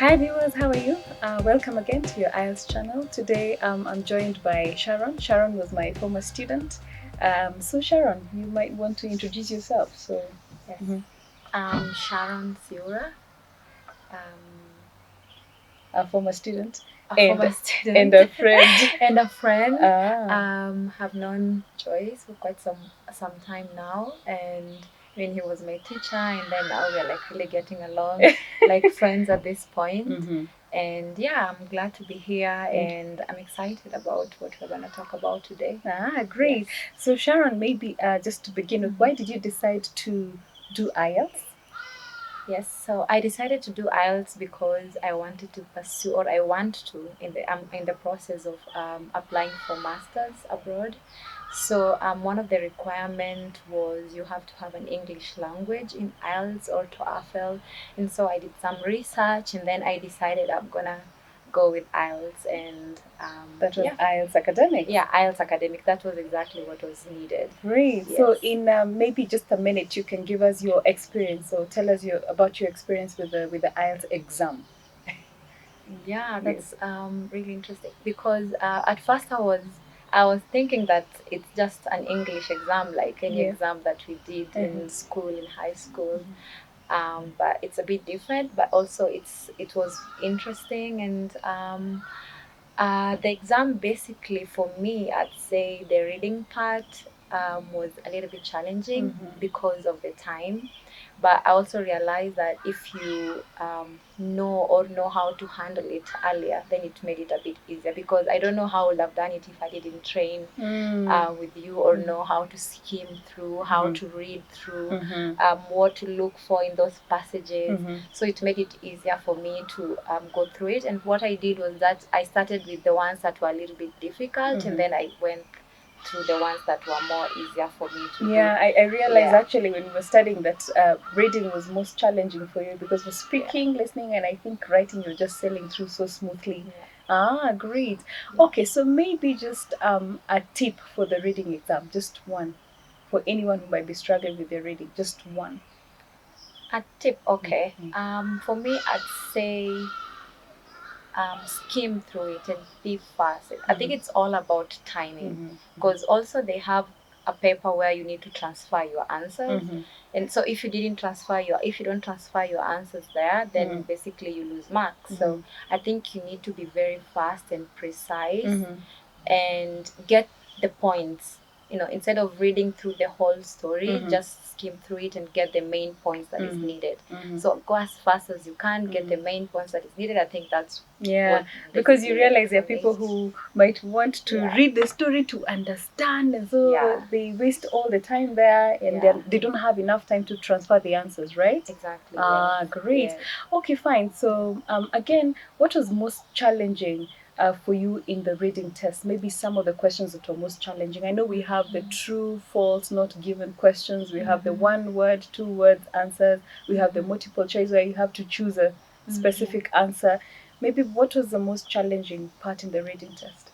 Hi viewers, how are you? Welcome again to your IELTS channel. Today I'm joined by Sharon. Sharon was my former student. So Sharon, you might want to introduce yourself. Yes. I'm Sharon Siura. A former student A and former student and a friend. and a friend. Ah. Have known Joyce for quite some time now, and when he was my teacher, and then now we're like really getting along like friends at this point. And yeah, I'm glad to be here, and I'm excited about what we're going to talk about today. Great. Yes. So Sharon, maybe just to begin with, why did you decide to do IELTS? Yes, so I decided to do IELTS because I wanted to pursue, or I want to, in the process of applying for masters abroad. So one of the requirement was you have to have an English language in IELTS or TOEFL, and so I did some research, and then I decided I'm gonna go with IELTS, and that was IELTS Academics. Yeah, IELTS Academic. That was exactly what was needed. Great. Yes. So in maybe just a minute, you can give us your experience. So tell us about your experience with the IELTS exam. Yeah, that's really interesting because at first I was thinking that it's just an English exam like any exam that we did in school, in high school. But it's a bit different, but also it was interesting, and the exam basically for me, I'd say the reading part was a little bit challenging because of the time. But I also realized that if you know how to handle it earlier, then it made it a bit easier, because I don't know how I would have done it if I didn't train with you, or know how to skim through, how to read through, what to look for in those passages. So it made it easier for me to go through it. And what I did was that I started with the ones that were a little bit difficult, and then I went through the ones that were more easier for me to do. I realized actually when we were studying that reading was most challenging for you, because for speaking, listening, and I think writing, you're just sailing through so smoothly. Great. Okay, so maybe just a tip for the reading exam, just one, for anyone who might be struggling with their reading, just one. A tip, okay. For me, I'd say skim through it and be fast. I think it's all about timing, because also they have a paper where you need to transfer your answers, and so if you don't transfer your answers there, then basically you lose marks. So I think you need to be very fast and precise, and get the points. Instead of reading through the whole story, just skim through it and get the main points that is needed. So go as fast as you can, get the main points that is needed. I think that's because you realize there are people who might want to read the story to understand, and so they waste all the time there, and they don't have enough time to transfer the answers, right? Exactly. Great. Yes. Okay, fine. So again, what was most challenging for you in the reading test? Maybe some of the questions that were most challenging. I know we have the true, false, not given questions. We have the 1 word, 2 words answers. We have the multiple choice where you have to choose a specific answer. Maybe what was the most challenging part in the reading test?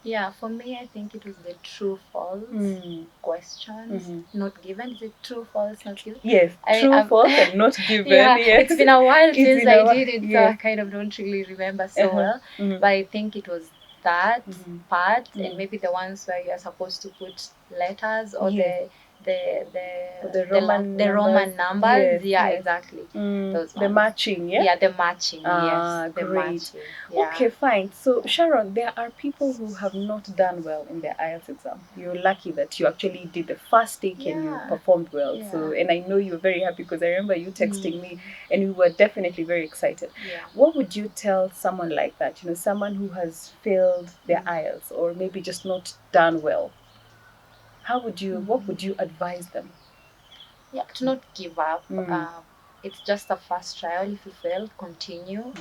Yeah, for me, I think it was the true false questions, not given. Is it true, false, not given? Yes, true, false, and not given. Yes. It's been a while since I did it, so I kind of don't really remember so well. But I think it was that part, and maybe the ones where you're supposed to put letters, or the Roman numbers. Exactly. Those the ones. matching, the matching. Yes, the great. matching. Okay, fine. So Sharon, there are people who have not done well in their IELTS exam. You're lucky that you actually did the first take and you performed well. So, and I know you're very happy, because I remember you texting me, and we were definitely very excited. What would you tell someone like that? Someone who has failed their IELTS, or maybe just not done well. What would you advise them? Yeah, to not give up. It's just a first trial. If you fail, continue.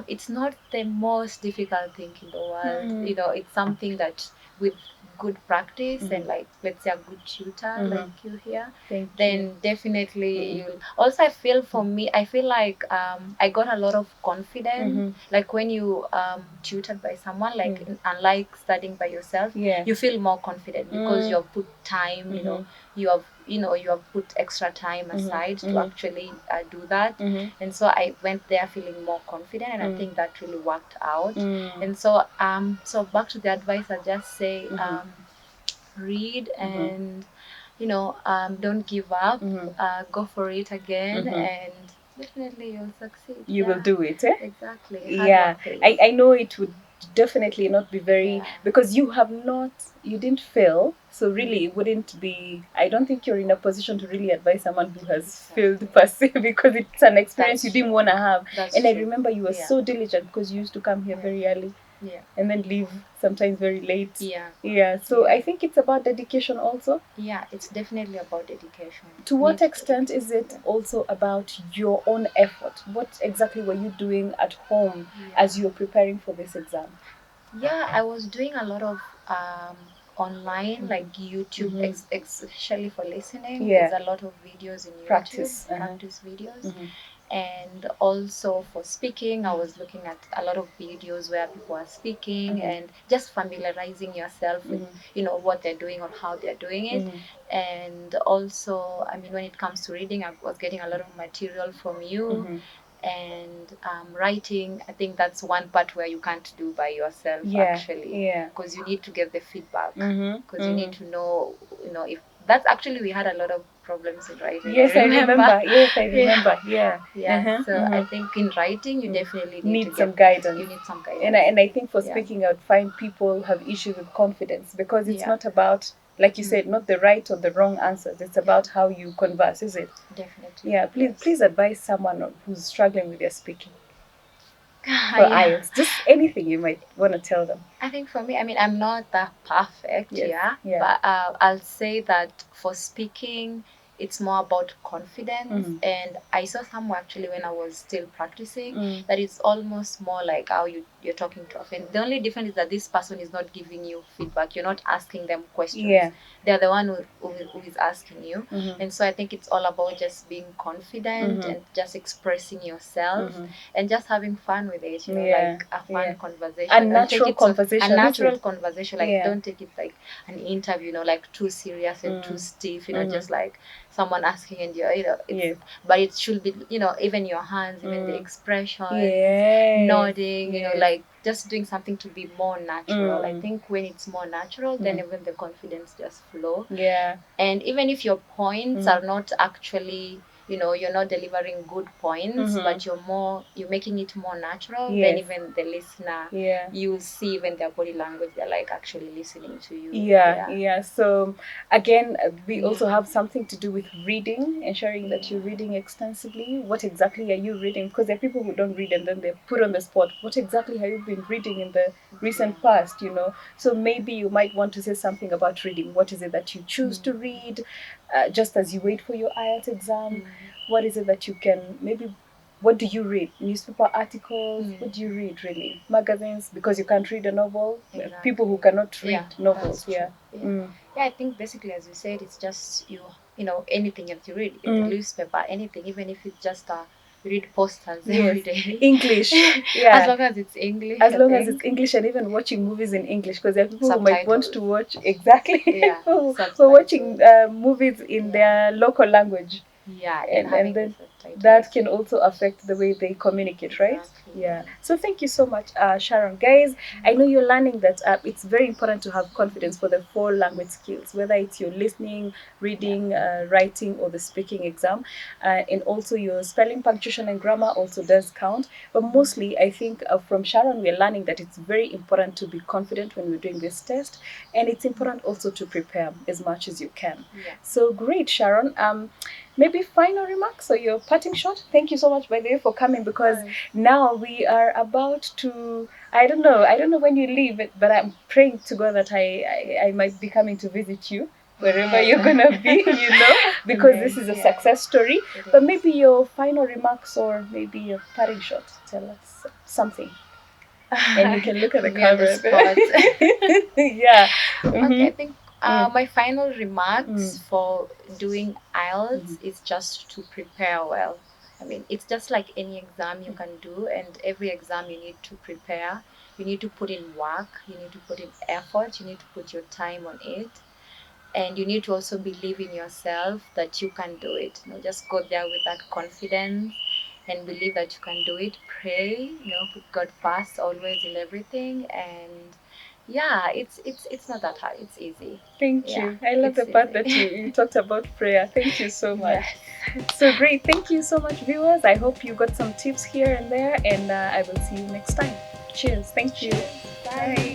It's not the most difficult thing in the world. It's something that with good practice and like let's say a good tutor like you here, then definitely you'll also, I feel for me, I feel like I got a lot of confidence like when you tutored by someone, like unlike studying by yourself, you feel more confident because you have put time, you know, you have put extra time aside to actually do that. And so I went there feeling more confident, and I think that really worked out. And so so back to the advice, I just say read and don't give up, go for it again, and definitely you'll succeed. You will do it, eh? Exactly. Yeah, I know it would definitely not be very, because you didn't fail, so really it wouldn't be, I don't think you're in a position to really advise someone who has failed per se, because it's an experience you didn't want to have. And I remember you were so diligent because you used to come here very early and then leave sometimes very late. So I think it's about dedication also. It's definitely about dedication. To what extent is it also about your own effort? What exactly were you doing at home as you were preparing for this exam? I was doing a lot of online, like YouTube, especially for listening. There's a lot of videos in YouTube, practice videos. And also for speaking, I was looking at a lot of videos where people are speaking and just familiarizing yourself with, what they're doing or how they're doing it. And also, I mean, when it comes to reading, I was getting a lot of material from you. And writing, I think that's one part where you can't do by yourself actually, because you need to get the feedback, because you need to know, if that's actually, we had a lot of problems in writing. Yes, I remember. Yes, I remember. So I think in writing you definitely need some guidance. You need some guidance. And I think for speaking, I would find people have issues with confidence because it's not about, like you said, not the right or the wrong answers. It's about how you converse, is it? Definitely. Yeah, please advise someone who's struggling with their speaking for IELTS. Just anything you might want to tell them. I think for me, I mean, I'm not that perfect, but I'll say that for speaking, it's more about confidence. And I saw somewhere actually when I was still practicing that it's almost more like how you're talking to a friend. The only difference is that this person is not giving you feedback. You're not asking them questions. They're the one who is asking you. And so I think it's all about just being confident and just expressing yourself and just having fun with it, like a fun conversation. A natural conversation. A natural conversation. Like, don't take it like an interview, like too serious and too stiff, just like someone asking and you're, but it should be, even your hands, even the expressions, nodding, like just doing something to be more natural. I think when it's more natural, then even the confidence just flow. And even if your points are not actually, you're not delivering good points, but you're making it more natural, then even the listener, you see even their body language, they're like actually listening to you. So again, we also have something to do with reading, ensuring that you're reading extensively. What exactly are you reading? Because there are people who don't read and then they're put on the spot. What exactly have you been reading in the recent past, So maybe you might want to say something about reading. What is it that you choose to read just as you wait for your IELTS exam? What is it that you can maybe, what do you read? Newspaper articles? What do you read really? Magazines? Because you can't read a novel? People who cannot read novels. I think basically, as you said, it's just anything that you read in the newspaper, anything, even if it's just read posters every day. English. As long as it's English. As long as it's English, and even watching movies in English, because there are people who might want to watch who are watching movies in their local language. And then that can also affect the way they communicate, right? So thank you so much, Sharon. Guys, I know you're learning that it's very important to have confidence for the 4 language skills, whether it's your listening, reading, writing, or the speaking exam. And also your spelling, punctuation, and grammar also does count. But mostly, I think from Sharon, we're learning that it's very important to be confident when we're doing this test. And it's important also to prepare as much as you can. So great, Sharon. Maybe final remarks or your parting shot? Thank you so much, by the way, for coming, because now we are about to, I don't know when you leave, but I'm praying to God that I might be coming to visit you wherever you're going to be, because this is a success story. But maybe your final remarks or maybe your parting shot. Tell us something. And you can look at the Me on the camera. spot. Yeah. Okay, I Mhm. think my final remarks for doing IELTS is just to prepare well. I mean, it's just like any exam you can do, and every exam you need to prepare. You need to put in work, you need to put in effort, you need to put your time on it, and you need to also believe in yourself that you can do it. Just go there with that confidence and believe that you can do it. Pray, put God first always in everything, and yeah, it's not that hard. It's easy. Thank you. I love the part that you talked about prayer. Thank you so much. Yes. So great. Thank you so much, viewers. I hope you got some tips here and there, and I will see you next time. Cheers. Thank you. Bye.